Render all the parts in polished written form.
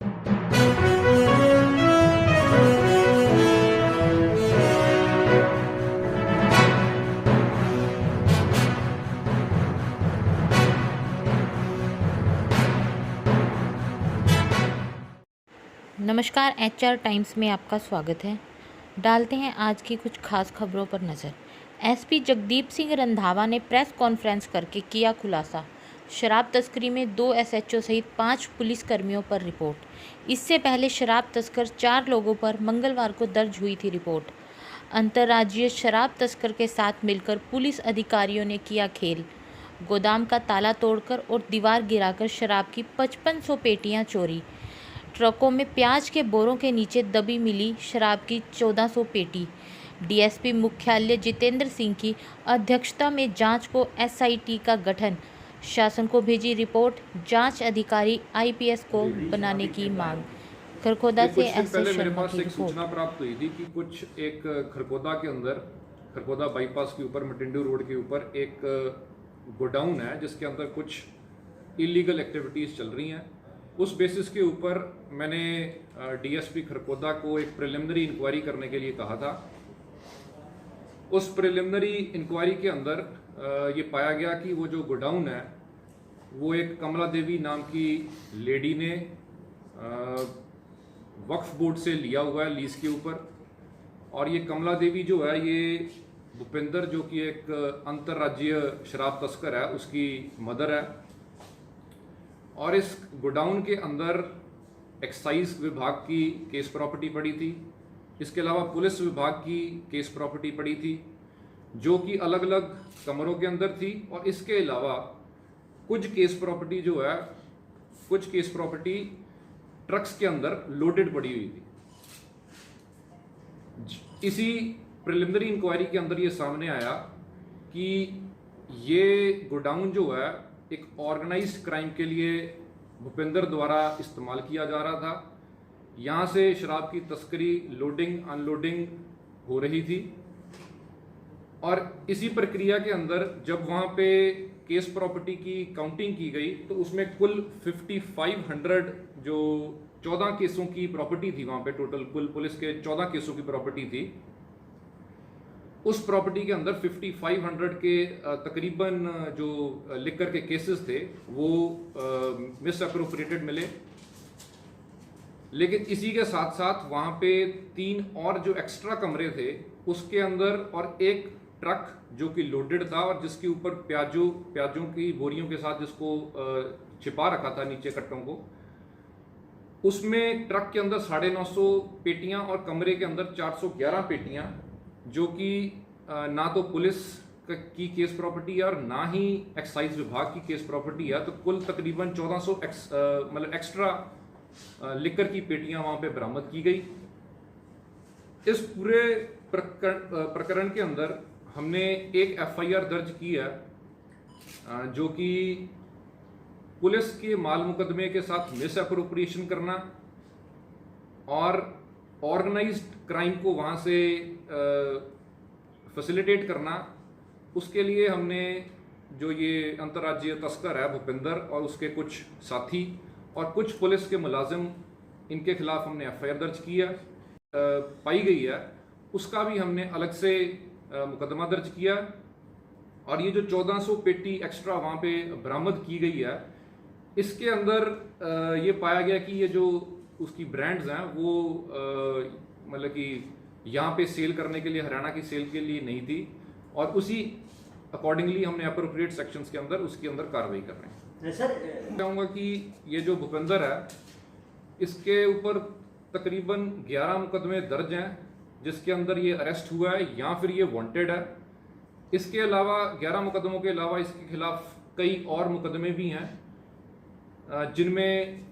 नमस्कार, HR times में आपका स्वागत है। डालते हैं आज की कुछ खास खबरों पर नज़र। एसपी जगदीप सिंह रंधावा ने प्रेस कॉन्फ्रेंस करके किया खुलासा। शराब तस्करी में 2 एसएचओ सहित 5 पुलिसकर्मियों पर रिपोर्ट। इससे पहले शराब तस्कर 4 लोगों पर मंगलवार को दर्ज हुई थी रिपोर्ट। अंतर्राज्यीय शराब तस्कर के साथ मिलकर पुलिस अधिकारियों ने किया खेल। गोदाम का ताला तोड़कर और दीवार गिराकर शराब की 5500 पेटियां चोरी। ट्रकों में प्याज के बोरों के नीचे दबी मिली शराब की 1400 पेटी। डीएसपी मुख्यालय जितेंद्र सिंह की अध्यक्षता में जांच को एसआईटी का गठन। शासन को भेजी रिपोर्ट। जांच अधिकारी आईपीएस को बनाने की मांग। खरखोदा से एसएस मेरे शर्मा पास की एक रिपोर्ट। सूचना प्राप्त हुई थी कि कुछ एक खरखोदा के अंदर, खरखोदा बाईपास के ऊपर, मटिंडू रोड के ऊपर एक गोडाउन है जिसके अंदर कुछ इलीगल एक्टिविटीज़ चल रही हैं। उस बेसिस के ऊपर मैंने डीएसपी खरखोदा को एक प्रिलिमिनरी इंक्वायरी करने के लिए कहा था। उस प्रिलिमिनरी इंक्वायरी के अंदर ये पाया गया कि वो जो गोडाउन है वो एक कमला देवी नाम की लेडी ने वक्फ बोर्ड से लिया हुआ है लीज के ऊपर। और ये कमला देवी जो है, ये भूपेंद्र जो कि एक अंतर्राज्यीय शराब तस्कर है, उसकी मदर है। और इस गोडाउन के अंदर एक्साइज विभाग की केस प्रॉपर्टी पड़ी थी। इसके अलावा पुलिस विभाग की केस प्रॉपर्टी पड़ी थी जो कि अलग अलग कमरों के अंदर थी। और इसके अलावा कुछ केस प्रॉपर्टी जो है, कुछ केस प्रॉपर्टी ट्रक्स के अंदर लोडेड पड़ी हुई थी। इसी प्रिलिमिनरी इंक्वायरी के अंदर ये सामने आया कि ये गोडाउन जो है एक ऑर्गेनाइज्ड क्राइम के लिए भूपेंद्र द्वारा इस्तेमाल किया जा रहा था। यहाँ से शराब की तस्करी, लोडिंग अनलोडिंग हो रही थी। और इसी प्रक्रिया के अंदर जब वहाँ पे केस प्रॉपर्टी की काउंटिंग की गई तो उसमें कुल 5500 जो 14 केसों की प्रॉपर्टी थी, वहाँ पे टोटल कुल पुलिस के 14 केसों की प्रॉपर्टी थी। उस प्रॉपर्टी के अंदर 5500 के तकरीबन जो लिकर के केसेस थे वो मिस अप्रोप्रिएटेड मिले। लेकिन इसी के साथ साथ वहाँ पे 3 और जो एक्स्ट्रा कमरे थे उसके अंदर और एक ट्रक जो कि लोडेड था और जिसके ऊपर प्याजों की बोरियों के साथ जिसको छिपा रखा था नीचे कट्टों को, उसमें ट्रक के अंदर 950 पेटियां और कमरे के अंदर 411 पेटियां, जो कि ना तो पुलिस की केस प्रॉपर्टी है और ना ही एक्साइज विभाग की केस प्रॉपर्टी है। तो कुल तकरीबन 1400 मतलब एक्स्ट्रा लिकर की पेटियां वहां पे बरामद की गई। इस पूरे प्रकरण के अंदर हमने एक एफआईआर दर्ज की है जो कि पुलिस के माल मुकदमे के साथ मिस अप्रोप्रिएशन करना और ऑर्गेनाइज्ड क्राइम को वहां से फैसिलिटेट करना। उसके लिए हमने जो ये अंतर्राज्यीय तस्कर है भूपेंद्र और उसके कुछ साथी और कुछ पुलिस के मुलाजिम, इनके खिलाफ हमने एफआईआर दर्ज की है, पाई गई है, उसका भी हमने अलग से मुकदमा दर्ज किया। और ये जो 1400 पेटी एक्स्ट्रा वहाँ पे बरामद की गई है, इसके अंदर ये पाया गया कि ये जो उसकी ब्रांड्स हैं वो मतलब कि यहाँ पे सेल करने के लिए, हरियाणा की सेल के लिए नहीं थी। और उसी अकॉर्डिंगली हमने अप्रोप्रिएट सेक्शंस के अंदर उसके अंदर कार्रवाई कर रहे हैं। सर चाहूँगा कि ये जो भूपेंद्र है इसके ऊपर तकरीबन 11 मुकदमे दर्ज हैं जिसके अंदर ये अरेस्ट हुआ है या फिर ये वांटेड है। इसके अलावा 11 मुकदमों के अलावा इसके खिलाफ कई और मुकदमे भी हैं जिनमें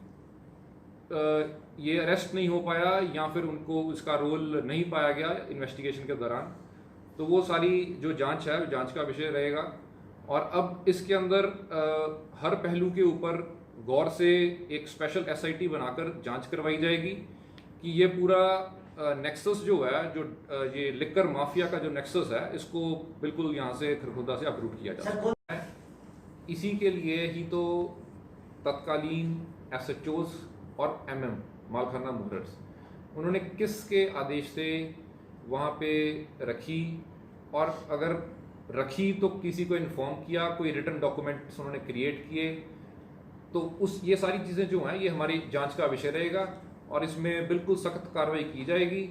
ये अरेस्ट नहीं हो पाया या फिर उनको इसका रोल नहीं पाया गया इन्वेस्टिगेशन के दौरान। तो वो सारी जो जांच है, जांच का विषय रहेगा। और अब इसके अंदर हर पहलू के ऊपर गौर से एक स्पेशल एसआईटी बनाकर जांच करवाई जाएगी कि ये पूरा नेक्सस जो है, जो ये लिकर माफिया का जो नेक्सस है, इसको बिल्कुल यहाँ से खरखोदा से अपरूट किया जाए। इसी के लिए ही तो तत्कालीन एसएचओज और MM मालखाना मुहर्रर्स, उन्होंने किसके आदेश से वहाँ पे रखी, और अगर रखी तो किसी को इन्फॉर्म किया, कोई रिटन डॉक्यूमेंट्स उन्होंने क्रिएट किए, तो ये सारी चीज़ें जो हैं ये हमारी जांच का विषय रहेगा और इसमें बिल्कुल सख्त कार्रवाई की जाएगी।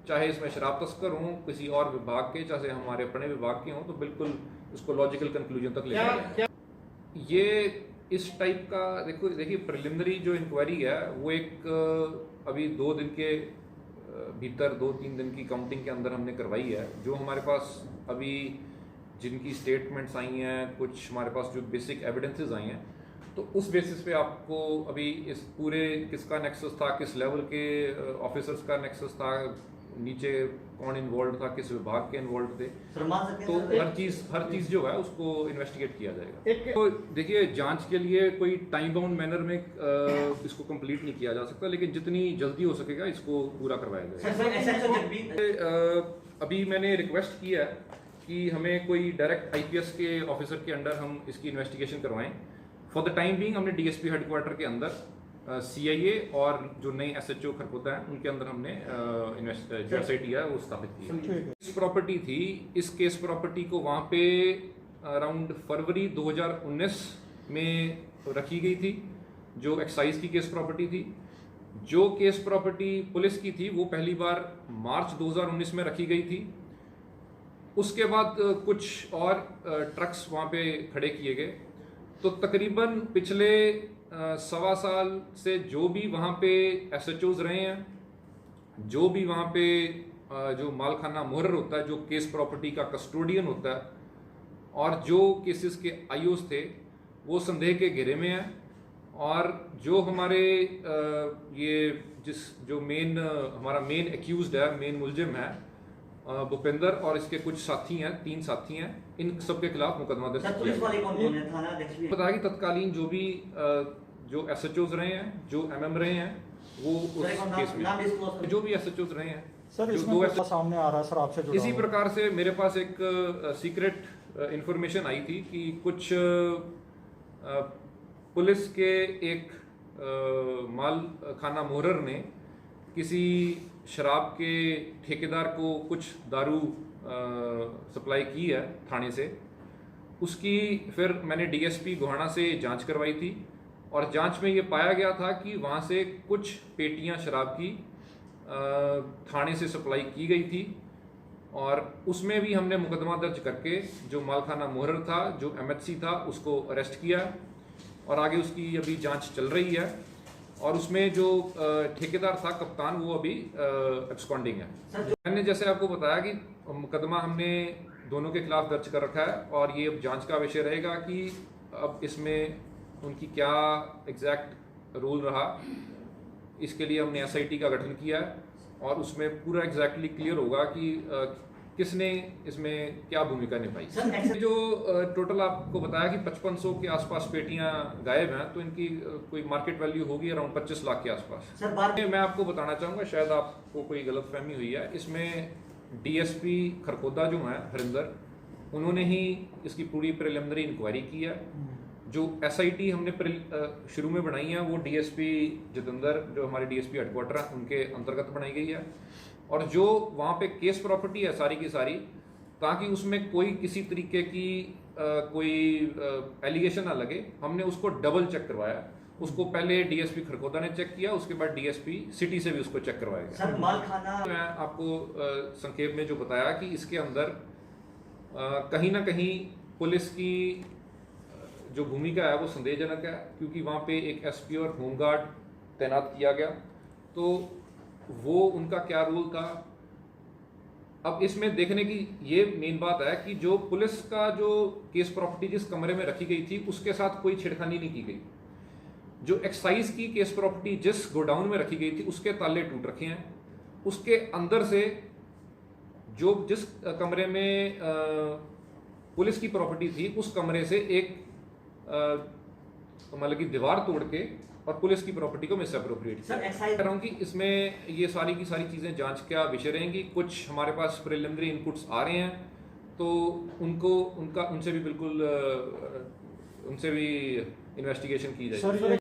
चाहे इसमें शराब तस्कर हों किसी और विभाग के, चाहे हमारे अपने विभाग के हों, तो बिल्कुल उसको लॉजिकल कंक्लूजन तक ले जाएंगे। ये इस टाइप का देखिए प्रिलिमिनरी जो इंक्वायरी है वो एक अभी 2 दिन के भीतर 2-3 दिन की काउंटिंग के अंदर हमने करवाई है। जो हमारे पास अभी जिनकी स्टेटमेंट्स आई हैं, कुछ हमारे पास जो बेसिक एविडेंसेस आई हैं, तो उस बेसिस पे आपको अभी इस पूरे किसका नेक्सस था, किस लेवल के ऑफिसर्स का नेक्सस था, नीचे कौन इन्वॉल्व था, किस विभाग के इन्वॉल्व थे, तो हर चीज जो है उसको इन्वेस्टिगेट किया जाएगा। तो देखिए जांच के लिए कोई टाइम बाउंड मैनर में इसको कंप्लीट नहीं किया जा सकता, लेकिन जितनी जल्दी हो सकेगा इसको पूरा करवाया जाएगा। अभी मैंने रिक्वेस्ट किया है कि हमें कोई डायरेक्ट IPS के ऑफिसर के अंडर हम इसकी इन्वेस्टिगेशन करवाएं। फॉर द टाइम बीइंग हमने DSP हेडक्वार्टर के अंदर CIA और जो नए SHO खरगोदा है उनके अंदर हमने जो SIT है वो स्थापित की है। इस प्रॉपर्टी थी, इस केस प्रॉपर्टी को वहाँ पे अराउंड फरवरी 2019 में रखी गई थी, जो एक्साइज की केस प्रॉपर्टी थी। जो केस प्रॉपर्टी पुलिस की थी वो पहली बार मार्च 2019 में रखी गई थी। उसके बाद कुछ और ट्रक्स वहाँ पे खड़े किए गए, तो तकरीबन पिछले 1.25 साल से जो भी वहाँ पे SHOs रहे हैं, जो भी वहाँ पे जो मालखाना मुहर्रर होता है, जो केस प्रॉपर्टी का कस्टोडियन होता है, और जो केसेस के IOs थे, वो संदेह के घेरे में हैं। और जो हमारे ये जो हमारा मेन एक्यूज्ड है, मेन मुलजिम है भूपेंद्र, और इसके कुछ साथी हैं, 3 साथी हैं, इन सब के खिलाफ मुकदमा दर्ज किया है। पता कि तत्कालीन जो भी जो SHOs रहे हैं, जो MM रहे हैं, वो उस केस में जो भी SHOs रहे हैं सर, इसमें क्या सामने आ रहा है सर आपसे जुड़ा इसी प्रकार से मेरे पास एक सीक्रेट इंफॉर्मेशन आई थी कि कुछ पुलिस के एक माल खाना मुहर्रर ने किसी शराब के ठेकेदार को कुछ दारू सप्लाई की है थाने से। उसकी फिर मैंने DSP गोहाना से जांच करवाई थी, और जांच में ये पाया गया था कि वहाँ से कुछ पेटियां शराब की थाने से सप्लाई की गई थी, और उसमें भी हमने मुकदमा दर्ज करके जो मालखाना मुहर्रर था, जो MHC था, उसको अरेस्ट किया, और आगे उसकी अभी जांच चल रही है। और उसमें जो ठेकेदार था कप्तान, वो अभी एब्सकॉन्डिंग है। मैंने जैसे आपको बताया कि मुकदमा हमने दोनों के खिलाफ दर्ज कर रखा है, और ये अब जांच का विषय रहेगा कि अब इसमें उनकी क्या एग्जैक्ट रोल रहा। इसके लिए हमने SIT का गठन किया है, और उसमें पूरा एग्जैक्टली क्लियर होगा कि किसने इसमें क्या भूमिका निभाई। जो टोटल आपको बताया कि 5500 के आसपास पेटियां गायब हैं, तो इनकी कोई मार्केट वैल्यू होगी अराउंड 25 लाख के आसपास। मैं आपको बताना चाहूँगा, शायद आपको कोई गलतफहमी हुई है, इसमें DSP खरगोदा जो हैं हरिंदर, उन्होंने ही इसकी पूरी प्रिलिमिनरी इंक्वायरी की है। जो SIT हमने शुरू में बनाई है वो DSP जितेंद्र, जो हमारे DSP हेडक्वार्टर है, उनके अंतर्गत बनाई गई है। और जो वहाँ पे केस प्रॉपर्टी है सारी की सारी, ताकि उसमें कोई किसी तरीके की कोई एलिगेशन ना लगे, हमने उसको डबल चेक करवाया। उसको पहले DSP खरगोदा ने चेक किया, उसके बाद DSP सिटी से भी उसको चेक करवाया गया। सर मालखाना मैं आपको संक्षेप में जो बताया कि इसके अंदर कहीं ना कहीं पुलिस की जो भूमिका है वो संदेहजनक है, क्योंकि वहाँ पे एक SP और होमगार्ड तैनात किया गया, तो वो उनका क्या रोल था। अब इसमें देखने की ये मेन बात है कि जो पुलिस का जो केस प्रॉपर्टी जिस कमरे में रखी गई थी, उसके साथ कोई छेड़खानी नहीं की गई। जो एक्साइज की केस प्रॉपर्टी जिस गोडाउन में रखी गई थी, उसके ताले टूट रखे हैं। उसके अंदर से जो जिस कमरे में पुलिस की प्रॉपर्टी थी, उस कमरे से एक मतलब कि दीवार तोड़ के और पुलिस की प्रॉपर्टी को मिस अप्रोप्रिएट किया। कह रहा हूँ कि इसमें ये सारी की सारी चीज़ें जांच का विषय रहेंगी। कुछ हमारे पास प्रिलिमिनरी इनपुट्स आ रहे हैं, तो उनसे भी बिल्कुल उनसे भी इन्वेस्टिगेशन की जाएगी।